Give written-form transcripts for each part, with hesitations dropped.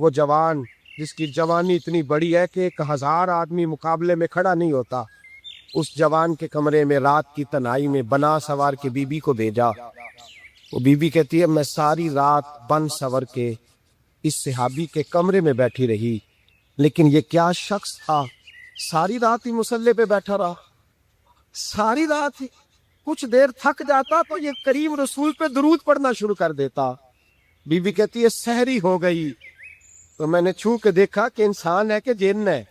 وہ جوان جس کی جوانی اتنی بڑی ہے کہ 1000 آدمی مقابلے میں کھڑا نہیں ہوتا، اس جوان کے کمرے میں رات کی تنہائی میں بنا سوار کے بی بی کو بھیجا۔ وہ بی بی کہتی ہے میں ساری رات بن سور کے اس صحابی کے کمرے میں بیٹھی رہی، لیکن یہ کیا شخص تھا، ساری رات ہی مصلے پہ بیٹھا رہا، ساری رات ہی، کچھ دیر تھک جاتا تو یہ کریم رسول پہ درود پڑھنا شروع کر دیتا۔ بی بی کہتی ہے سحری ہو گئی تو میں نے چھو کے دیکھا کہ انسان ہے کہ جن ہے،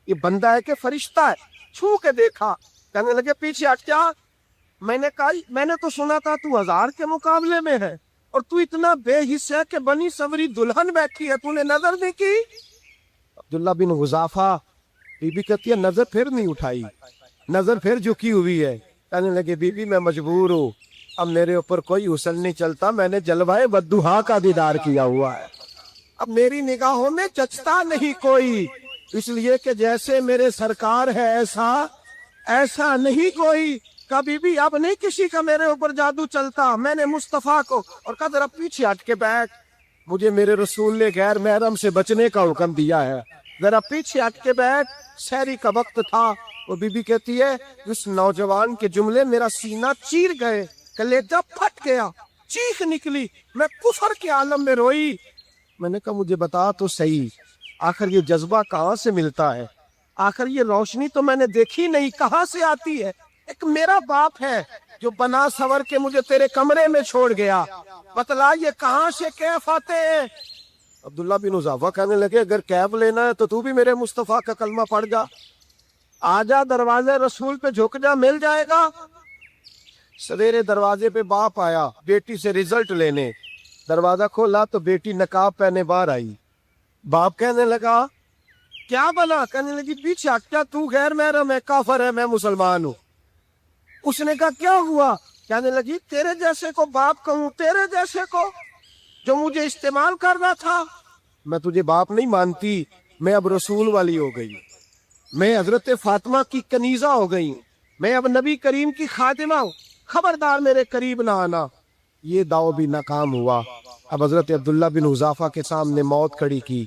یہ بندہ ہے کہ فرشتہ ہے، چھو کے دیکھا، کہنے لگے پیچھے ہٹ جا۔ میں نے کہا میں نے تو سنا تھا تو 1000 کے مقابلے میں ہے اور تو اتنا بے حس ہے کہ بنی سوری دلہن بیٹھی ہے، تو نے نظر نہیں کی؟ عبداللہ بن حذافہ، بی بی کہتی ہے نظر پھر نہیں اٹھائی، نظر پھر جھکی ہوئی ہے۔ کہنے لگے بی بی میں مجبور ہوں، اب میرے اوپر کوئی حسن نہیں چلتا، میں نے جلوہ والضحیٰ کا دیدار کیا ہوا ہے، اب میری نگاہوں میں جچتا نہیں کوئی، اس لیے کہ جیسے میرے سرکار ہے ایسا نہیں کوئی، کبھی بھی اب نہیں کسی کا میرے اوپر جادو چلتا۔ میں نے مصطفیٰ کو اور کہا ذرا پیچھے ہٹ کے بیٹھ، مجھے میرے رسول نے غیر محرم سے بچنے کا حکم دیا ہے، ذرا پیچھے ہٹ کے بیٹھ۔ سحری کا وقت تھا، وہ بی بی کہتی ہے اس نوجوان کے جملے میرا سینہ چیر گئے، کلیجہ پھٹ گیا، چیخ نکلی، میں کفر کے عالم میں روئی۔ میں نے کہا مجھے بتا تو صحیح، آخر یہ جذبہ کہاں سے ملتا ہے، آخر یہ روشنی تو میں نے دیکھی نہیں، کہاں سے آتی ہے؟ ایک میرا باپ ہے جو بنا سور کے مجھے تیرے کمرے میں چھوڑ گیا، بتلا یہ کہاں سے کیف آتے ہیں؟ عبداللہ بن حذافہ کہنے لگے اگر کیف لینا ہے تو بھی میرے مصطفیٰ کا کلمہ پڑھ جا، آ جا دروازے رسول پہ جھک جا، مل جائے گا۔ سویرے دروازے پہ باپ آیا بیٹی سے رزلٹ لینے، دروازہ کھولا تو بیٹی نقاب پہنے باہر آئی۔ باپ کہنے لگا کیا بنا؟ کہنے لگی پیچھے ہٹ جا، تو غیر محرم ہے، کافر ہے، میں مسلمان ہوں۔ اس نے کہا کیا ہوا؟ کہنے لگی تیرے جیسے کو باپ کہوں، تیرے جیسے کو جو مجھے استعمال کرنا تھا، میں تجھے باپ نہیں مانتی، میں اب رسول والی ہو گئی، میں حضرت فاطمہ کی کنیزہ ہو گئی، میں اب نبی کریم کی خادمہ ہوں، خبردار میرے قریب نہ آنا۔ یہ دعو بھی ناکام ہوا۔ اب حضرت عبداللہ بن حذافہ کے سامنے موت کھڑی کی،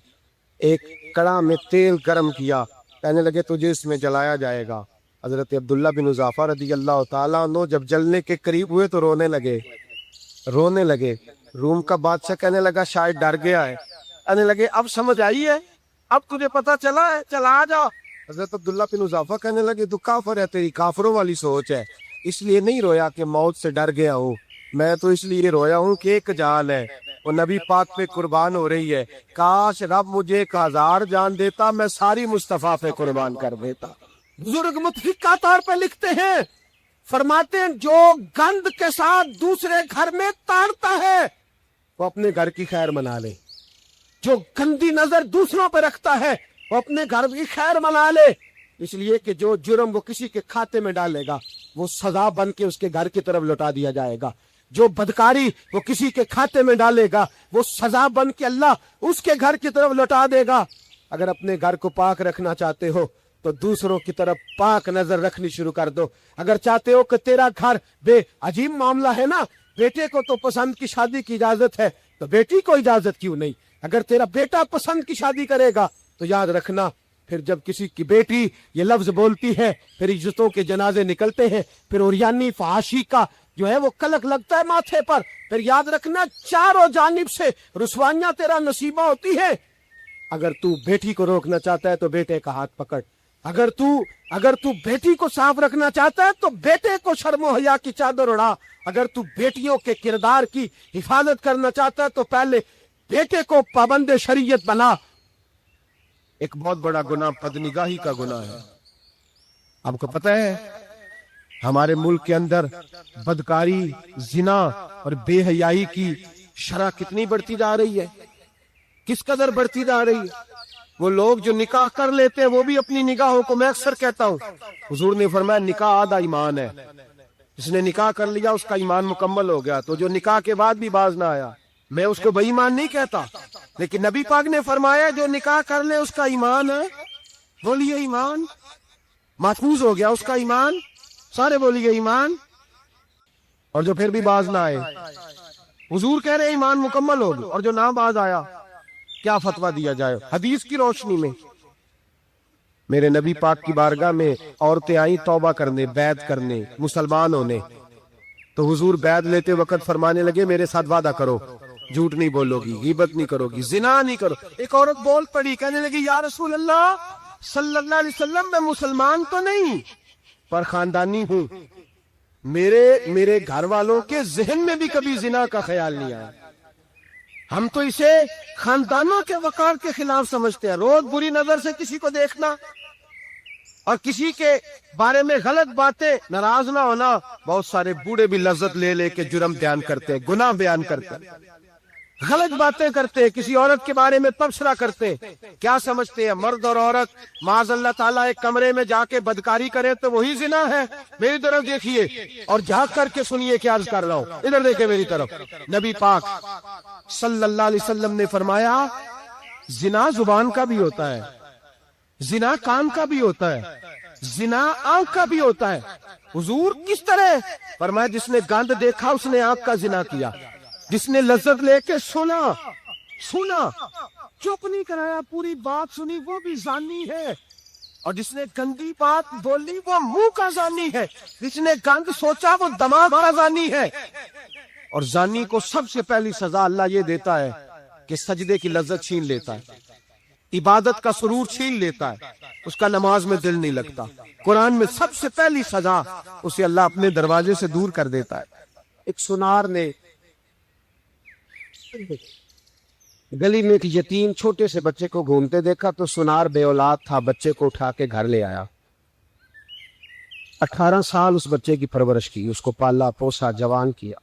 ایک کڑا میں تیل گرم کیا، کہنے لگے تجھے اس میں جلایا جائے گا۔ حضرت عبداللہ بن حذافہ رضی اللہ تعالیٰ عنہ جب جلنے کے قریب ہوئے تو رونے لگے۔ روم کا بادشاہ کہنے لگا شاید ڈر گیا ہے، کہنے لگے اب سمجھ آئی ہے، اب تجھے پتا چلا ہے، چلا آ جا۔ حضرت عبداللہ بن حذافہ کہنے لگے تو کافر ہے، تیری کافروں والی سوچ ہے، اس لیے نہیں رویا کہ موت سے ڈر گیا ہوں، میں تو اس لیے رویا ہوں کہ ایک جان ہے، وہ نبی پاک پہ قربان ہو رہی ہے، کاش رب مجھے 1000 جان دیتا، میں ساری مصطفیٰ پہ قربان کر دیتا۔ بزرگ متفقہ طور پہ لکھتے ہیں، فرماتے ہیں جو گند کے ساتھ دوسرے گھر میں تاڑتا ہے وہ اپنے گھر کی خیر منا لے، جو گندی نظر دوسروں پہ رکھتا ہے وہ اپنے گھر کی خیر منا لے، اس لیے کہ جو جرم وہ کسی کے کھاتے میں ڈالے گا وہ سزا بن کے اس کے گھر کی طرف لوٹا دیا جائے گا، جو بدکاری وہ کسی کے کھاتے میں ڈالے گا وہ سزا بن کے اللہ اس کے گھر کی طرف لوٹا دے گا۔ اگر اپنے گھر کو پاک رکھنا چاہتے ہو تو دوسروں کی طرف پاک نظر رکھنی شروع کر دو۔ اگر چاہتے ہو کہ تیرا گھر بے عجیب معاملہ ہے نا، بیٹے کو تو پسند کی شادی کی اجازت ہے تو بیٹی کو اجازت کیوں نہیں؟ اگر تیرا بیٹا پسند کی شادی کرے گا تو یاد رکھنا پھر جب کسی کی بیٹی یہ لفظ بولتی ہے پھر عزتوں کے جنازے نکلتے ہیں، پھر اوریانی فحاشی کا جو ہے وہ کلک لگتا ہے ماتھے پر، پھر یاد رکھنا چاروں جانب سے رسوائیاں تیرا نصیبہ ہوتی ہے۔ اگر تو بیٹی کو روکنا چاہتا ہے تو بیٹے کا ہاتھ پکڑ، اگر تو بیٹی کو صاف رکھنا چاہتا ہے تو بیٹے کو شرم و حیا کی چادر اڑا، اگر تو بیٹیوں کے کردار کی حفاظت کرنا چاہتا ہے تو پہلے بیٹے کو پابند شریعت بنا۔ ایک بہت بڑا گناہ بدنگاہی کا گناہ ہے۔ آپ کو پتہ ہے ہمارے ملک کے اندر بدکاری، زنا اور بے حیائی کی شرح کتنی بڑھتی جا رہی ہے، کس قدر بڑھتی جا رہی ہے۔ وہ لوگ جو نکاح کر لیتے ہیں وہ بھی اپنی نگاہوں کو، میں اکثر کہتا ہوں، حضور نے فرمایا نکاح آدھا ایمان ہے، جس نے نکاح کر لیا اس کا ایمان مکمل ہو گیا، تو جو نکاح کے بعد بھی باز نہ آیا میں اس کو بے ایمان نہیں کہتا، لیکن نبی پاک نے فرمایا جو نکاح کر لے اس کا ایمان ہے، بولیے ایمان، محفوظ ہو گیا اس کا ایمان، سارے بولیے ایمان، اور جو پھر بھی باز نہ آئے، حضور کہہ رہے ایمان مکمل ہو گیا، اور جو نہ باز آیا کیا فتویٰ دیا جائے حدیث کی روشنی میں؟ میرے نبی پاک کی بارگاہ میں عورتیں آئیں توبہ کرنے، بیعت کرنے، مسلمان ہونے، تو حضور بیعت لیتے وقت فرمانے لگے میرے ساتھ وعدہ کرو، جھوٹ نہیں بولو گی، غیبت نہیں کرو گی، زنا نہیں کرو۔ ایک عورت بول پڑی، کہنے لگی یا رسول اللہ صلی اللہ علیہ وسلم میں مسلمان تو نہیں پر خاندانی ہوں، میرے گھر والوں کے ذہن میں بھی کبھی زنا کا خیال نہیں آیا، ہم تو اسے خاندانوں کے وقار کے خلاف سمجھتے ہیں، روز بری نظر سے کسی کو دیکھنا اور کسی کے بارے میں غلط باتیں، ناراض نہ ہونا۔ بہت سارے بوڑھے بھی لذت لے لے کے جرم بیان کرتے، گناہ بیان کرتے، غلط باتیں کرتے، کسی عورت کے بارے میں تبصرہ کرتے۔ کیا سمجھتے ہیں مرد اور عورت معاذ اللہ تعالیٰ ایک کمرے میں جا کے بدکاری کرے تو وہی زنا ہے؟ میری طرف دیکھیے اور جھانک کر کے سنیے کیا عرض کر رہا ہوں، ادھر دیکھیں میری طرف۔ نبی پاک صلی اللہ علیہ وسلم نے فرمایا زنا زبان کا بھی ہوتا ہے، زنا کان کا بھی ہوتا ہے، زنا آنکھ کا بھی ہوتا ہے۔ حضور کس طرح؟ فرمایا جس نے گند دیکھا اس نے آنکھ کا زنا کیا، جس نے لذت لے کے سنا چپ نہیں کرایا، پوری بات سنی، وہ بھی زانی ہے، اور جس نے گندی بات بولی وہ منہ کا زانی ہے، جس نے گند سوچا وہ دماغ کا زانی ہے۔ اور زانی کو سب سے پہلی سزا اللہ یہ دیتا ہے کہ سجدے کی لذت چھین لیتا ہے، عبادت کا سرور چھین لیتا ہے، اس کا نماز میں دل نہیں لگتا۔ قرآن میں سب سے پہلی سزا اسے اللہ اپنے دروازے سے دور کر دیتا ہے۔ ایک سنار نے گلی میں ایک یتیم چھوٹے سے بچے کو گھومتے دیکھا تو سنار بے اولاد تھا، بچے کو اٹھا کے گھر لے آیا، 18 سال اس بچے کی پرورش کی، اس کو پالا پوسا جوان کیا۔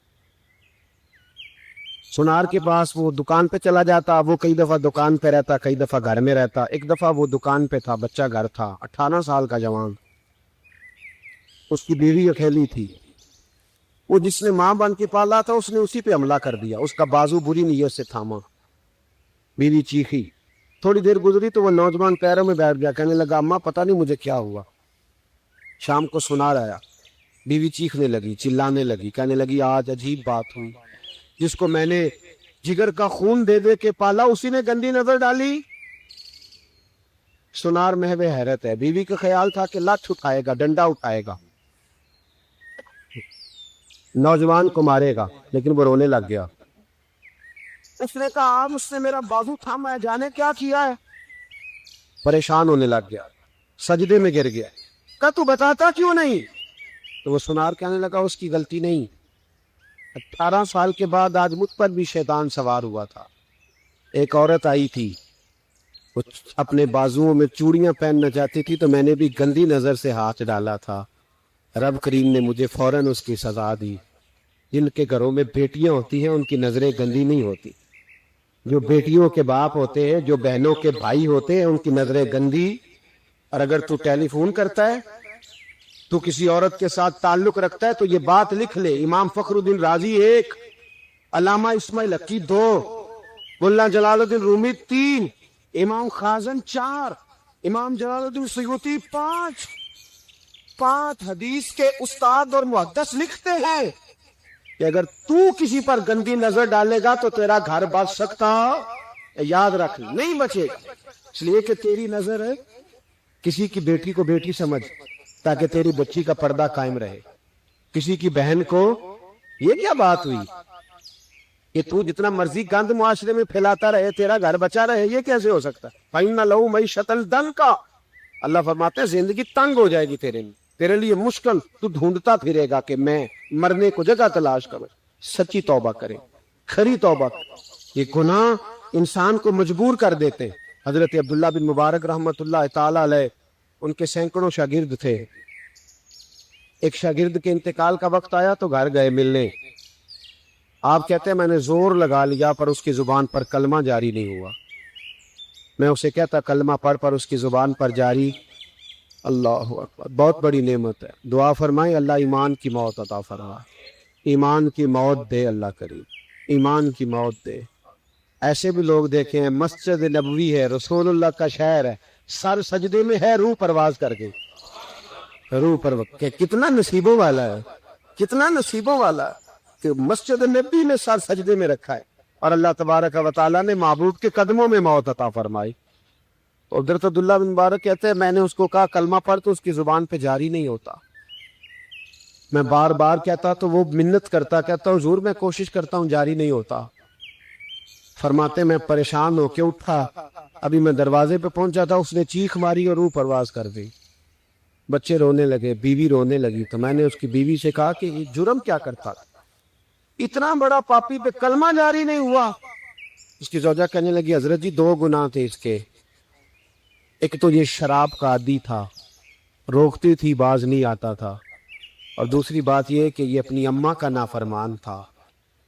سنار کے پاس وہ دکان پہ چلا جاتا، وہ کئی دفعہ دکان پہ رہتا، کئی دفعہ گھر میں رہتا۔ ایک دفعہ وہ دکان پہ تھا، بچہ گھر تھا، 18 سال کا جوان، اس کی بیوی اکیلی تھی، وہ جس نے ماں بن کے پالا تھا اس نے اسی پہ حملہ کر دیا، اس کا بازو بری نیت سے تھاما، بیوی چیخی، تھوڑی دیر گزری تو وہ نوجوان پیروں میں بیٹھ گیا، کہنے لگا اماں پتہ نہیں مجھے کیا ہوا۔ شام کو سنار آیا، بیوی چیخنے لگی، چلانے لگی، کہنے لگی آج عجیب بات ہوئی، جس کو میں نے جگر کا خون دے دے کے پالا اسی نے گندی نظر ڈالی۔ سنار محو حیرت ہے، بیوی کا خیال تھا کہ لٹھ اٹھائے گا، ڈنڈا اٹھائے گا، نوجوان کو مارے گا، لیکن وہ رونے لگ گیا۔ اس نے کہا آپ اس نے میرا بازو تھاما ہے، جانے کیا کیا ہے؟ پریشان ہونے لگ گیا، سجدے میں گر گیا، کہا تو بتاتا کیوں نہیں؟ تو وہ سنار کہنے لگا اس کی غلطی نہیں، 18 سال کے بعد آج مجھ پر بھی شیطان سوار ہوا تھا۔ ایک عورت آئی تھی، وہ اپنے بازوؤں میں چوڑیاں پہننا چاہتی تھی تو میں نے بھی گندی نظر سے ہاتھ ڈالا تھا، رب کریم نے مجھے فوراً اس کی سزا دی۔ جن کے گھروں میں بیٹیاں ہوتی ہیں ان کی نظریں گندی نہیں ہوتی، جو بیٹیوں کے باپ ہوتے ہیں، جو بہنوں کے بھائی ہوتے ہیں، ان کی نظریں گندی۔ اور اگر تو ٹیلی فون کرتا ہے، تو کسی عورت کے ساتھ تعلق رکھتا ہے تو یہ بات لکھ لے، امام فخر الدین رازی 1، علامہ اسماعیل حقی 2، ملا جلال الدین رومی 3، امام خازن 4، امام جلال الدین سیوطی 5 حدیث کے استاد اور محدث لکھتے ہیں کہ اگر تو کسی پر گندی نظر ڈالے گا تو تیرا گھر بچ سکتا، یاد رکھ نہیں بچے گا، اس لیے کہ تیری نظر ہے، کسی کی بیٹی کو بیٹی سمجھ تاکہ تیری بچی کا پردہ قائم رہے، کسی کی بہن کو، یہ کیا بات ہوئی کہ تو جتنا مرضی گند معاشرے میں پھیلاتا رہے تیرا گھر بچا رہے، یہ کیسے ہو سکتا ہے؟ فَإِنَّ لَهُ مَعِيشَةً ضَنْكَ، اللہ فرماتے ہیں زندگی تنگ ہو جائے گی تیرے لیے مشکل، تو ڈھونڈتا پھرے گا کہ میں مرنے کو جگہ تلاش کروں۔ سچی توبہ کریں، کھری توبہ کریں، یہ گناہ انسان کو مجبور کر دیتے۔ حضرت عبداللہ بن مبارک رحمۃ اللہ تعالی علیہ، ان کے سینکڑوں شاگرد تھے، ایک شاگرد کے انتقال کا وقت آیا تو گھر گئے ملنے، آپ کہتے ہیں میں نے زور لگا لیا پر اس کی زبان پر کلمہ جاری نہیں ہوا، میں اسے کہتا کلمہ پڑھ پر اس کی زبان پر جاری، اللہ اکبر، بہت بڑی نعمت ہے، دعا فرمائیں اللہ ایمان کی موت عطا فرما، ایمان کی موت دے اللہ کریم، ایمان کی موت دے۔ ایسے بھی لوگ دیکھیں ہیں، مسجد نبوی ہے، رسول اللہ کا شہر ہے، سر سجدے میں ہے، روح پرواز کر کے، روح پر کہ کتنا نصیبوں والا ہے، کتنا نصیبوں والا ہے کہ مسجد نبی نے سر سجدے میں رکھا ہے۔ اور اللہ تبارک و تعالیٰ نے محبوب کے قدموں میں موت عطا فرمائی. تو حضرت عبداللہ بن مبارک کہتے ہیں میں نے اس کو کہا کلمہ پڑھ، تو اس کی زبان پہ جاری نہیں ہوتا. میں بار بار کہتا تو وہ منت کرتا، کہتا حضور میں کوشش کرتا ہوں جاری نہیں ہوتا. فرماتے میں پریشان ہو کے اٹھا، ابھی میں دروازے پہ پہنچا تھا، اس نے چیخ ماری اور روح پرواز کر گئی. بچے رونے لگے، بیوی رونے لگی. تو میں نے اس کی بیوی سے کہا کہ یہ جرم کیا کرتا تھا، اتنا بڑا پاپی پہ کلمہ جاری نہیں ہوا. اس کی زوجہ کہنے لگی حضرت جی 2 گناہ تھے اس کے. ایک تو یہ شراب کا عادی تھا، روکتی تھی باز نہیں آتا تھا، اور دوسری بات یہ کہ یہ اپنی اماں کا نافرمان تھا.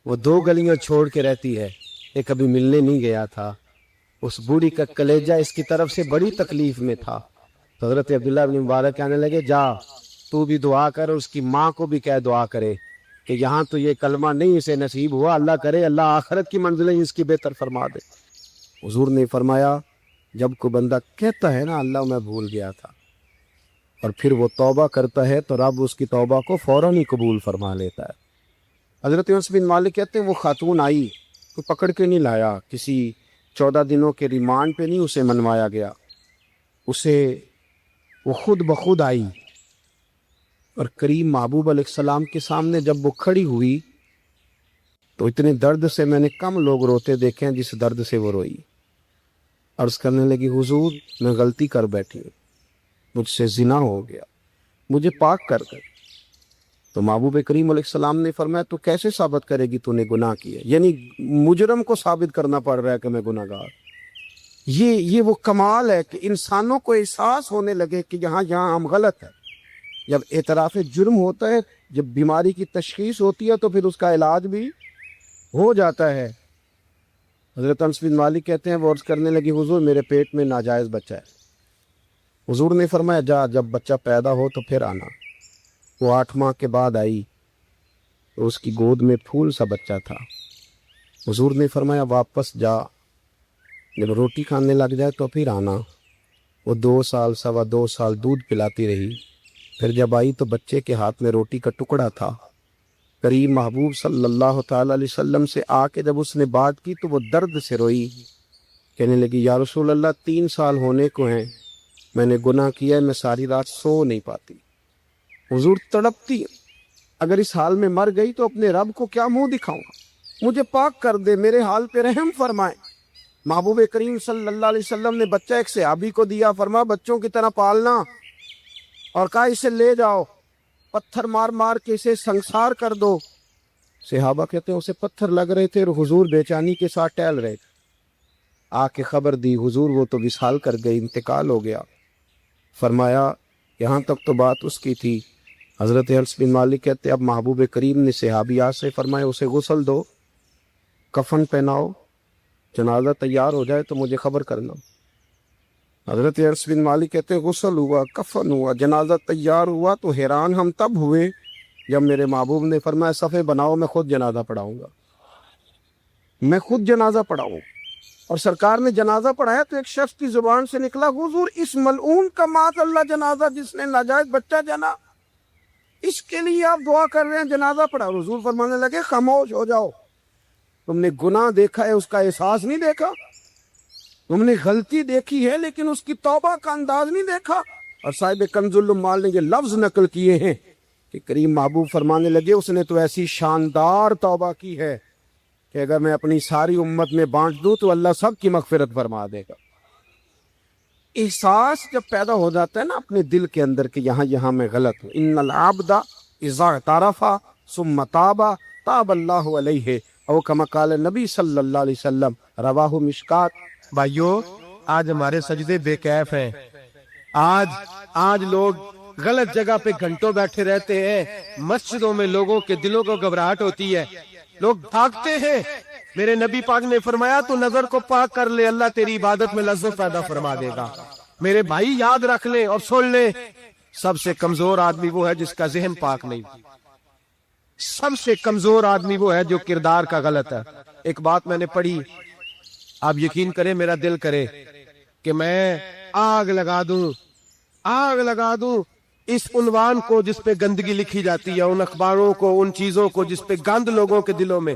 وہ 2 گلیاں چھوڑ کے رہتی ہے، یہ کبھی ملنے نہیں گیا تھا. اس بوڑھی کا کلیجہ اس کی طرف سے بڑی تکلیف میں تھا. تو حضرت عبداللہ بن مبارک کہنے لگے جا تو بھی دعا کر، اور اس کی ماں کو بھی کہہ دعا کرے کہ یہاں تو یہ کلمہ نہیں اسے نصیب ہوا، اللہ کرے اللہ آخرت کی منزلیں اس کی بہتر فرما دے. حضور نے فرمایا جب کوئی بندہ کہتا ہے نا اللہ میں بھول گیا تھا، اور پھر وہ توبہ کرتا ہے تو رب اس کی توبہ کو فوراً ہی قبول فرما لیتا ہے. حضرت انس بن مالک کہتے ہیں وہ خاتون آئی، کوئی پکڑ کے نہیں لایا، کسی 14 دنوں کے ریمانڈ پہ نہیں اسے منوایا گیا، اسے وہ خود بخود آئی. اور کریم محبوب علیہ السلام کے سامنے جب وہ کھڑی ہوئی تو اتنے درد سے میں نے کم لوگ روتے دیکھے ہیں جس درد سے وہ روئی. عرض کرنے لگی حضور میں غلطی کر بیٹھی ہوں، مجھ سے زنا ہو گیا، مجھے پاک کر دے. تو محبوب کریم علیہ السلام نے فرمایا تو کیسے ثابت کرے گی تو نے گناہ کیا؟ یعنی مجرم کو ثابت کرنا پڑ رہا ہے کہ میں گناہ گار. یہ وہ کمال ہے کہ انسانوں کو احساس ہونے لگے کہ یہاں ہم غلط ہیں. جب اعتراف جرم ہوتا ہے، جب بیماری کی تشخیص ہوتی ہے تو پھر اس کا علاج بھی ہو جاتا ہے. حضرت انس بن مالک کہتے ہیں وہ عرض کرنے لگی حضور میرے پیٹ میں ناجائز بچہ ہے. حضور نے فرمایا جا جب بچہ پیدا ہو تو پھر آنا. وہ 8 ماہ کے بعد آئی تو اس کی گود میں پھول سا بچہ تھا. حضور نے فرمایا واپس جا، جب روٹی کھانے لگ جائے تو پھر آنا. وہ 2 سال 2.25 سال دودھ پلاتی رہی. پھر جب آئی تو بچے کے ہاتھ میں روٹی کا ٹکڑا تھا. کریم محبوب صلی اللہ تعالی علیہ وسلم سے آ کے جب اس نے بات کی تو وہ درد سے روئی، کہنے لگی یا رسول اللہ 3 سال ہونے کو ہیں، میں نے گناہ کیا ہے، میں ساری رات سو نہیں پاتی. حضور تڑپتی اگر اس حال میں مر گئی تو اپنے رب کو کیا منہ دکھاؤں گا، مجھے پاک کر دے، میرے حال پہ رحم فرمائے. محبوب کریم صلی اللہ علیہ وسلم نے بچہ ایک صحابی کو دیا، فرما بچوں کی طرح پالنا، اور کہا اسے لے جاؤ، پتھر مار مار کے اسے سنسار کر دو. صحابہ کہتے ہیں اسے پتھر لگ رہے تھے اور حضور بے چینی کے ساتھ ٹہل رہے تھے. آ کے خبر دی حضور وہ تو وصال کر گئی، انتقال ہو گیا. فرمایا یہاں تک تو بات اس کی تھی. حضرت انس بن مالک کہتے اب محبوب کریم نے صحابیات سے فرمایا اسے غسل دو، کفن پہناؤ، جنازہ تیار ہو جائے تو مجھے خبر کرنا. حضرت انس بن مالک کہتے غسل ہوا، کفن ہوا، جنازہ تیار ہوا تو حیران ہم تب ہوئے جب میرے محبوب نے فرمایا صفے بناؤ میں خود جنازہ پڑھاؤں گا، میں خود جنازہ پڑھاؤں. اور سرکار نے جنازہ پڑھایا تو ایک شخص کی زبان سے نکلا حضور اس ملعون کا معاذ اللہ جنازہ جس نے ناجائز بچہ جنا، اس کے لیے آپ دعا کر رہے ہیں جنازہ پڑھا. حضور فرمانے لگے خاموش ہو جاؤ، تم نے گناہ دیکھا ہے اس کا احساس نہیں دیکھا، تم نے غلطی دیکھی ہے لیکن اس کی توبہ کا انداز نہیں دیکھا. اور صاحب کنز العمال نے یہ لفظ نقل کیے ہیں کہ کریم محبوب فرمانے لگے اس نے تو ایسی شاندار توبہ کی ہے کہ اگر میں اپنی ساری امت میں بانٹ دوں تو اللہ سب کی مغفرت فرما دے گا. احساس جب پیدا ہو جاتا ہے نا اپنے دل کے اندر کہ یہاں میں غلط ہوں. ان العبد اذا اعترف ثم تاب تاب اللہ علیہ او کما قال نبی صلی اللہ علیہ وسلم، رواہ مشکات. بھائیو آج ہمارے سجدے بے کیف ہیں، آج لوگ غلط جگہ پہ گھنٹوں بیٹھے رہتے ہیں. مسجدوں میں لوگوں کے دلوں کو گھبراہٹ ہوتی ہے، لوگ بھاگتے ہیں. میرے نبی پاک نے فرمایا تو نظر کو پاک کر لے، اللہ تیری عبادت میں لذت پیدا فرما دے گا. میرے بھائی یاد رکھ لیں اور سن لیں، سب سے کمزور آدمی وہ ہے جس کا ذہن پاک نہیں، سب سے کمزور آدمی وہ ہے جو کردار کا غلط ہے. ایک بات میں نے پڑھی، آپ یقین کریں میرا دل کرے کہ میں آگ لگا دوں اس عنوان کو جس پہ گندگی لکھی جاتی ہے، ان اخباروں کو، ان چیزوں کو جس پہ گند لوگوں کے دلوں میں.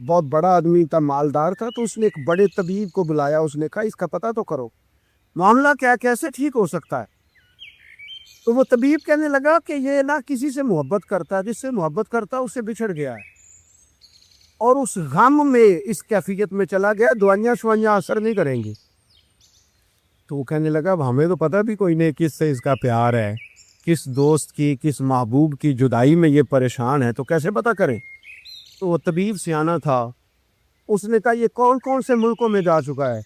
بہت بڑا آدمی تھا, مالدار تھا, تو اس نے ایک بڑے طبیب کو بلایا. اس نے کہا اس کا پتہ تو کرو, معاملہ کیا کیسے ٹھیک ہو سکتا ہے. تو وہ طبیب کہنے لگا کہ یہ نہ کسی سے محبت کرتا ہے, جس سے محبت کرتا ہے اس سے بچھڑ گیا ہے, اور اس غم میں اس کیفیت میں چلا گیا, دوائیاں شوائیاں اثر نہیں کریں گی. تو وہ کہنے لگا اب ہمیں تو پتہ بھی کوئی نہیں کس سے اس کا پیار ہے, کس دوست کی, کس محبوب کی جدائی میں یہ پریشان ہے, تو کیسے پتہ کریں. تو وہ طبیب سیانہ تھا, اس نے کہا یہ کون کون سے ملکوں میں جا چکا ہے.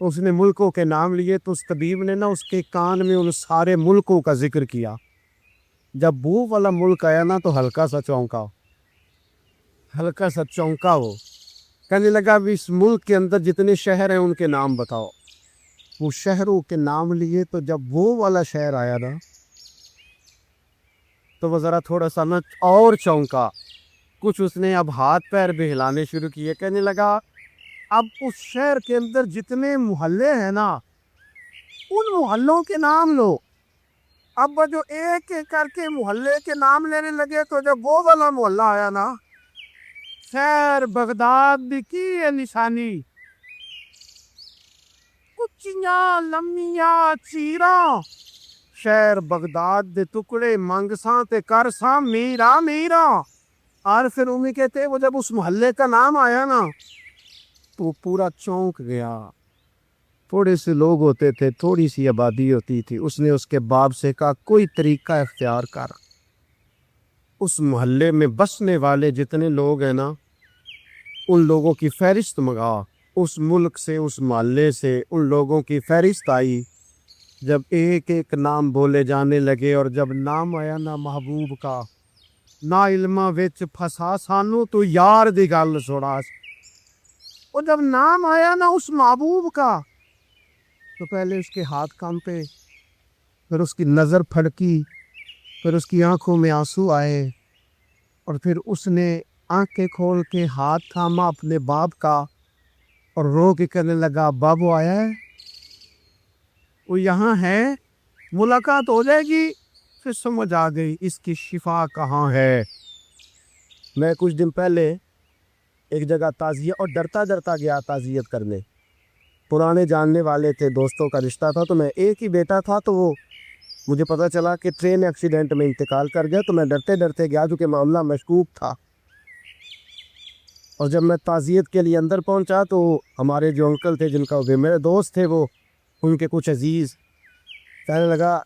اس نے ملکوں کے نام لیے, تو اس طبیب نے نا اس کے کان میں ان سارے ملکوں کا ذکر کیا. جب وہ والا ملک آیا نا تو ہلکا سا چونکا وہ, کہنے لگا اب اس ملک کے اندر جتنے شہر ہیں ان کے نام بتاؤ. وہ شہروں کے نام لیے, تو جب وہ والا شہر آیا نا تو وہ ذرا تھوڑا سا نا اور چونکا. کچھ اس نے اب ہاتھ پیر بھی ہلانے شروع کیے, کہنے لگا اب اس شہر کے اندر جتنے محلے ہیں نا ان محلوں کے نام لو. اب وہ جو ایک ایک کر کے محلے کے نام لینے لگے, تو جب وہ والا محلہ آیا نا, خیر بغداد کی ہے نشانی, کچیاں لمیاں چیراں, شہر بغداد دے ٹکڑے منگساں تے کرساں میرا میرا. اور پھر انہیں کہتے وہ جب اس محلے کا نام آیا نا تو وہ پورا چونک گیا. تھوڑے سے لوگ ہوتے تھے, تھوڑی سی آبادی ہوتی تھی. اس نے اس کے باپ سے کہا کوئی طریقہ اختیار کر, اس محلے میں بسنے والے جتنے لوگ ہیں نا ان لوگوں کی فہرست منگا. اس ملک سے, اس محلے سے ان لوگوں کی فہرست آئی. جب ایک ایک نام بولے جانے لگے, اور جب نام آیا نا محبوب کا, نا علمہ وچ پھسا سانو تو یار دی گل سوڑا. اور جب نام آیا نا اس محبوب کا تو پہلے اس کے ہاتھ کانپے, پھر اس کی نظر پھڑکی, پھر اس کی آنکھوں میں آنسو آئے, اور پھر اس نے آنکھیں کھول کے ہاتھ تھاما اپنے باپ کا اور رو کے کہنے لگا بابو آیا ہے, وہ یہاں ہے, ملاقات ہو جائے گی. پھر سمجھ آ گئی اس کی شفا کہاں ہے. میں کچھ دن پہلے ایک جگہ تعزیت, اور ڈرتا ڈرتا گیا تعزیت کرنے. پرانے جاننے والے تھے, دوستوں کا رشتہ تھا, تو میں ایک ہی بیٹا تھا, تو وہ مجھے پتہ چلا کہ ٹرین ایکسیڈنٹ میں انتقال کر گیا. تو میں ڈرتے ڈرتے گیا کیونکہ معاملہ مشکوک تھا. اور جب میں تعزیت کے لیے اندر پہنچا تو ہمارے جو انکل تھے, جن کا میرے دوست تھے, وہ ان کے کچھ عزیز کہنے لگا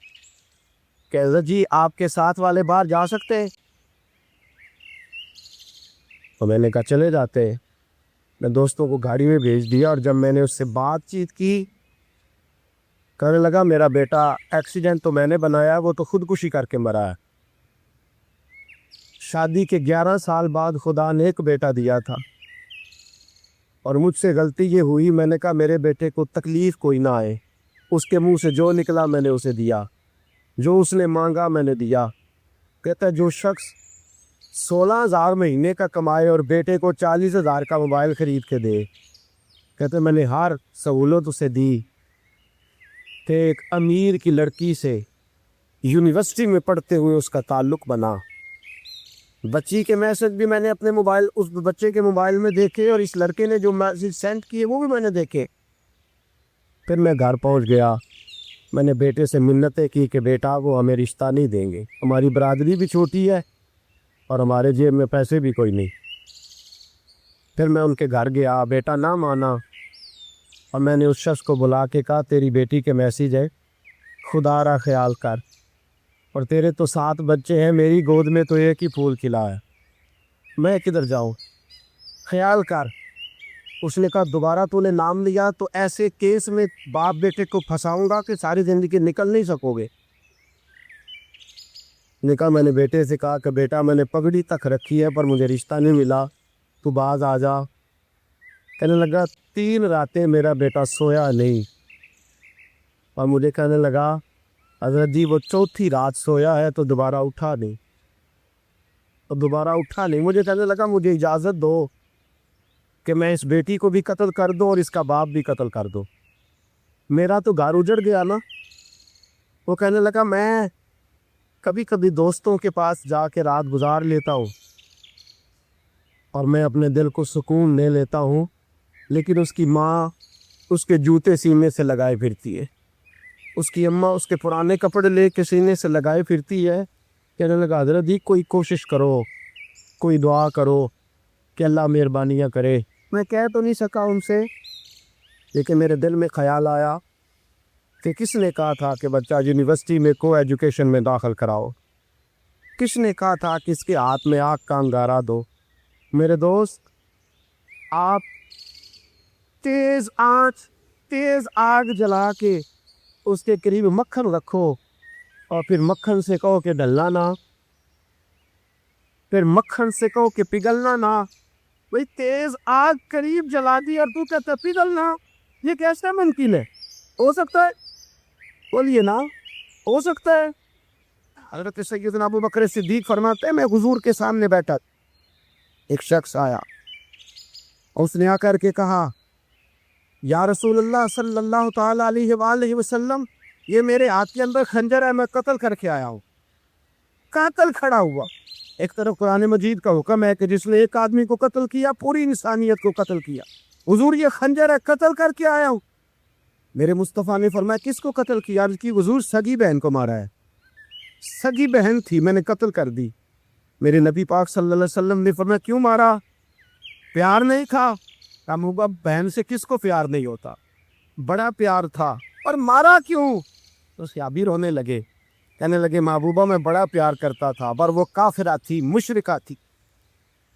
کہ عزت جی آپ کے ساتھ والے باہر جا سکتے ہیں. تو میں نے کہا چلے جاتے. میں دوستوں کو گاڑی میں بھیج دیا, اور جب میں نے اس سے بات چیت کی, کہنے لگا میرا بیٹا ایکسیڈنٹ تو میں نے بنایا, وہ تو خودکشی کر کے مرا ہے. شادی کے 11 سال بعد خدا نے ایک بیٹا دیا تھا, اور مجھ سے غلطی یہ ہوئی, میں نے کہا میرے بیٹے کو تکلیف کوئی نہ آئے. اس کے منہ سے جو نکلا میں نے اسے دیا, جو اس نے مانگا میں نے دیا. کہتا ہے جو شخص 16,000 مہینے کا کمائے اور بیٹے کو 40,000 کا موبائل خرید کے دے, کہتے میں نے ہر سہولت اسے دی. کہ ایک امیر کی لڑکی سے یونیورسٹی میں پڑھتے ہوئے اس کا تعلق بنا. بچی کے میسج بھی میں نے اپنے موبائل, اس بچے کے موبائل میں دیکھے, اور اس لڑکے نے جو میسج سینڈ کیے وہ بھی میں نے دیکھے. پھر میں گھر پہنچ گیا, میں نے بیٹے سے منتیں کی کہ بیٹا وہ ہمیں رشتہ نہیں دیں گے, ہماری برادری بھی چھوٹی ہے اور ہمارے جیب میں پیسے بھی کوئی نہیں. پھر میں ان کے گھر گیا, بیٹا نہ مانا, اور میں نے اس شخص کو بلا کے کہا تیری بیٹی کے میسیج ہے, خدا را خیال کر, اور تیرے تو 7 بچے ہیں, میری گود میں تو ایک ہی پھول کھلا ہے, میں کدھر جاؤں, خیال کر. اس نے کہا دوبارہ تو نے نام لیا تو ایسے کیس میں باپ بیٹے کو پھنساؤں گا کہ ساری زندگی نکل نہیں سکو گے. نے کہا میں نے بیٹے سے کہا کہ بیٹا میں نے پگڑی تک رکھی ہے پر مجھے رشتہ نہیں ملا, تو باز آ جا. کہنے لگا 3 راتیں میرا بیٹا سویا نہیں, اور مجھے کہنے لگا حضرت جی وہ 4تھی رات سویا ہے تو دوبارہ اٹھا نہیں, مجھے کہنے لگا مجھے اجازت دو کہ میں اس بیٹی کو بھی قتل کر دوں اور اس کا باپ بھی قتل کر دوں, میرا تو گھر اجڑ گیا نا. وہ کہنے لگا میں کبھی کبھی دوستوں کے پاس جا کے رات گزار لیتا ہوں, اور میں اپنے دل کو سکون دے لیتا ہوں، لیکن اس کی ماں اس کے جوتے سینے سے لگائے پھرتی ہے، اس کی اماں اس کے پرانے کپڑے لے کے سینے سے لگائے پھرتی ہے۔ کہنے لگا حضرت جی کوئی کوشش کرو، کوئی دعا کرو کہ اللہ مہربانیاں کرے۔ میں کہہ تو نہیں سکا ان سے، لیکن میرے دل میں خیال آیا کہ کس نے کہا تھا کہ بچہ یونیورسٹی میں کو ایجوکیشن میں داخل کراؤ؟ کس نے کہا تھا کہ اس کے ہاتھ میں آگ کا انگارہ دو؟ میرے دوست، آپ تیز آگ جلا کے اس کے قریب مکھن رکھو اور پھر مکھن سے کہو کہ ڈلنا نہ، پھر مکھن سے کہو کہ پگھلنا نہ۔ بھئی تیز آگ قریب جلا دی اور تو کہتا پگھلنا، یہ کیسا ممکن ہے؟ ہو سکتا ہے؟ بولیے نا، ہو سکتا ہے؟ حضرت سیدنا ابو بکر صدیق فرماتے ہیں میں حضور کے سامنے بیٹھا، ایک شخص آیا، اس نے آ کر کے کہا یا رسول اللہ صلی اللہ تعالی علیہ وآلہ وسلم، یہ میرے ہاتھ کے اندر خنجر ہے، میں قتل کر کے آیا ہوں۔ قاتل کھڑا ہوا، ایک طرف قرآن مجید کا حکم ہے کہ جس نے ایک آدمی کو قتل کیا پوری انسانیت کو قتل کیا، حضور یہ خنجر ہے، قتل کر کے آیا ہوں۔ میرے مصطفیٰ نے فرمایا کس کو قتل کیا؟ عرض کی حضور سگی بہن کو مارا ہے، سگی بہن تھی، میں نے قتل کر دی۔ میرے نبی پاک صلی اللہ علیہ وسلم نے فرمایا کیوں مارا؟ پیار نہیں تھا؟ محبوبہ بہن سے کس کو پیار نہیں ہوتا، بڑا پیار تھا، اور مارا کیوں؟ تو صحابی رونے لگے، کہنے لگے محبوبہ میں بڑا پیار کرتا تھا، پر وہ کافرہ تھی، مشرکہ تھی،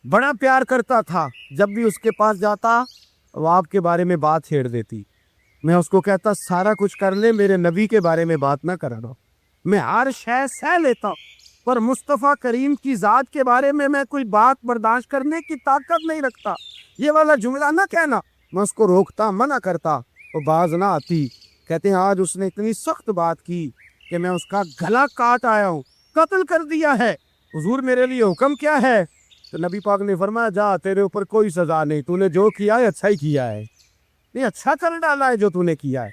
بڑا پیار کرتا تھا، جب بھی اس کے پاس جاتا وہ آپ کے بارے میں بات چھیڑ دیتی، میں اس کو کہتا سارا کچھ کر لے میرے نبی کے بارے میں بات نہ کرا دو، میں ہر شے سہ لیتا ہوں، پر مصطفیٰ کریم کی ذات کے بارے میں کوئی بات برداشت کرنے کی طاقت نہیں رکھتا، یہ والا جملہ نہ کہنا۔ میں اس کو روکتا، منع کرتا، وہ باز نہ آتی۔ کہتے ہیں آج اس نے اتنی سخت بات کی کہ میں اس کا گلا کاٹ آیا ہوں، قتل کر دیا ہے۔ حضور میرے لیے حکم کیا ہے؟ تو نبی پاک نے فرمایا جا، تیرے اوپر کوئی سزا نہیں، تو نے جو کیا ہے اچھا ہی کیا ہے، یہ اچھا کر ڈالا ہے جو تو نے کیا ہے۔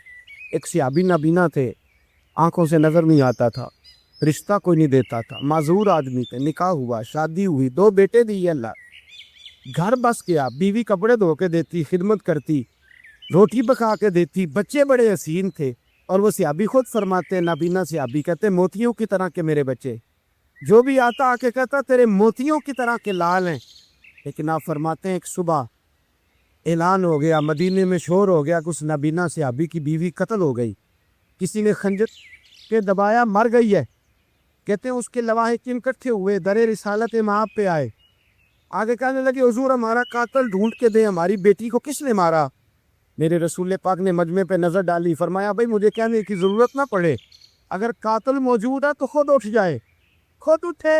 ایک صحابی نابینا تھے، آنکھوں سے نظر نہیں آتا تھا، رشتہ کوئی نہیں دیتا تھا، معذور آدمی تھے، نکاح ہوا، شادی ہوئی، 2 بیٹے دیے اللہ، گھر بس گیا، بیوی کپڑے دھو کے دیتی، خدمت کرتی، روٹی پکا کے دیتی، بچے بڑے حسین تھے، اور وہ صحابی خود فرماتے، نابینا صحابی کہتے موتیوں کی طرح کے میرے بچے، جو بھی آتا آ کے کہتا تیرے موتیوں کی طرح کے لال ہیں۔ لیکن آپ فرماتے ہیں ایک صبح اعلان ہو گیا، مدینے میں شور ہو گیا کہ اس نابینا صحابی کی بیوی قتل ہو گئی، کسی نے خنجر کے دبایا، مر گئی ہے۔ کہتے ہیں اس کے لواحقین اکٹھے ہوئے، در رسالت مآب پہ آئے، آگے کہنے لگے حضور ہمارا قاتل ڈھونڈ کے دیں، ہماری بیٹی کو کس نے مارا؟ میرے رسول پاک نے مجمع پہ نظر ڈالی، فرمایا بھائی مجھے کہنے کی ضرورت نہ پڑے، اگر قاتل موجود ہے تو خود اٹھ جائے، خود اٹھے۔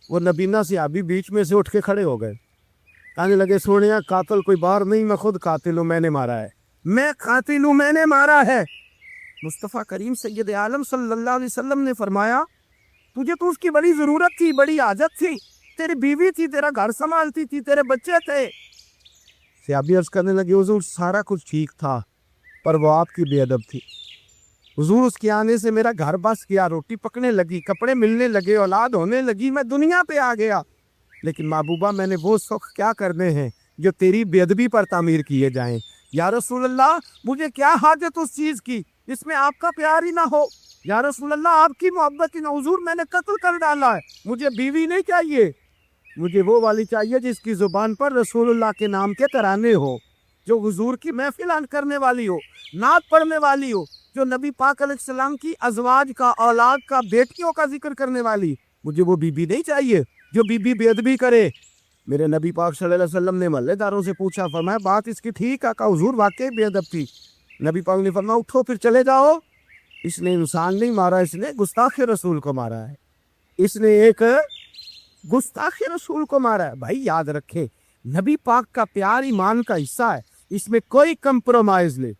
وہ نبینا صحابی بیچ میں سے اٹھ کے کھڑے ہو گئے، کہنے لگے سونیا قاتل کوئی باہر نہیں، میں خود قاتل ہوں، میں نے مارا ہے، میں قاتل ہوں، میں نے مارا ہے۔ مصطفیٰ کریم سید عالم صلی اللہ علیہ وسلم نے فرمایا تجھے تو اس کی بڑی ضرورت تھی، بڑی حاجت تھی، تیری بیوی تھی، تیرا گھر سنبھالتی تھی، تیرے بچے تھے۔ صحابی عرض کرنے لگے حضور سارا کچھ ٹھیک تھا، پر وہ آپ کی بے ادب تھی، حضور اس کے آنے سے میرا گھر بس گیا، روٹی پکنے لگی، کپڑے ملنے لگے، اولاد ہونے لگی، میں دنیا پہ آ گیا، لیکن محبوبہ میں نے وہ سخ کیا کرنے ہیں جو تیری بے ادبی پر تعمیر کیے جائیں۔ یا رسول اللہ مجھے کیا حاجت اس چیز کی جس میں آپ کا پیار ہی نہ ہو، یا رسول اللہ آپ کی محبت ہی نہ، حضور میں نے قتل کر ڈالا ہے، مجھے بیوی نہیں چاہیے، مجھے وہ والی چاہیے جس کی زبان پر رسول اللہ کے نام کے ترانے ہو، جو حضور کی محفل کرنے والی ہو، نعت پڑھنے والی ہو، جو نبی پاک علیہ السلام کی ازواج کا، اولاد کا، بیٹیوں کا ذکر کرنے والی، مجھے وہ بیوی نہیں چاہیے جو بیوی بے ادبی کرے۔ میرے نبی پاک صلی اللہ علیہ وسلم نے محلے داروں سے پوچھا، فرمایا بات اس کی ٹھیک ہے؟ کہا حضور واقعی بے ادب تھی۔ نبی پاک نے فرمایا اٹھو پھر چلے جاؤ، اس نے انسان نہیں مارا، اس نے گستاخ رسول کو مارا ہے، اس نے ایک گستاخ رسول کو مارا ہے۔ بھائی یاد رکھے نبی پاک کا پیار ایمان کا حصہ ہے، اس میں کوئی کمپرومائز نہیں۔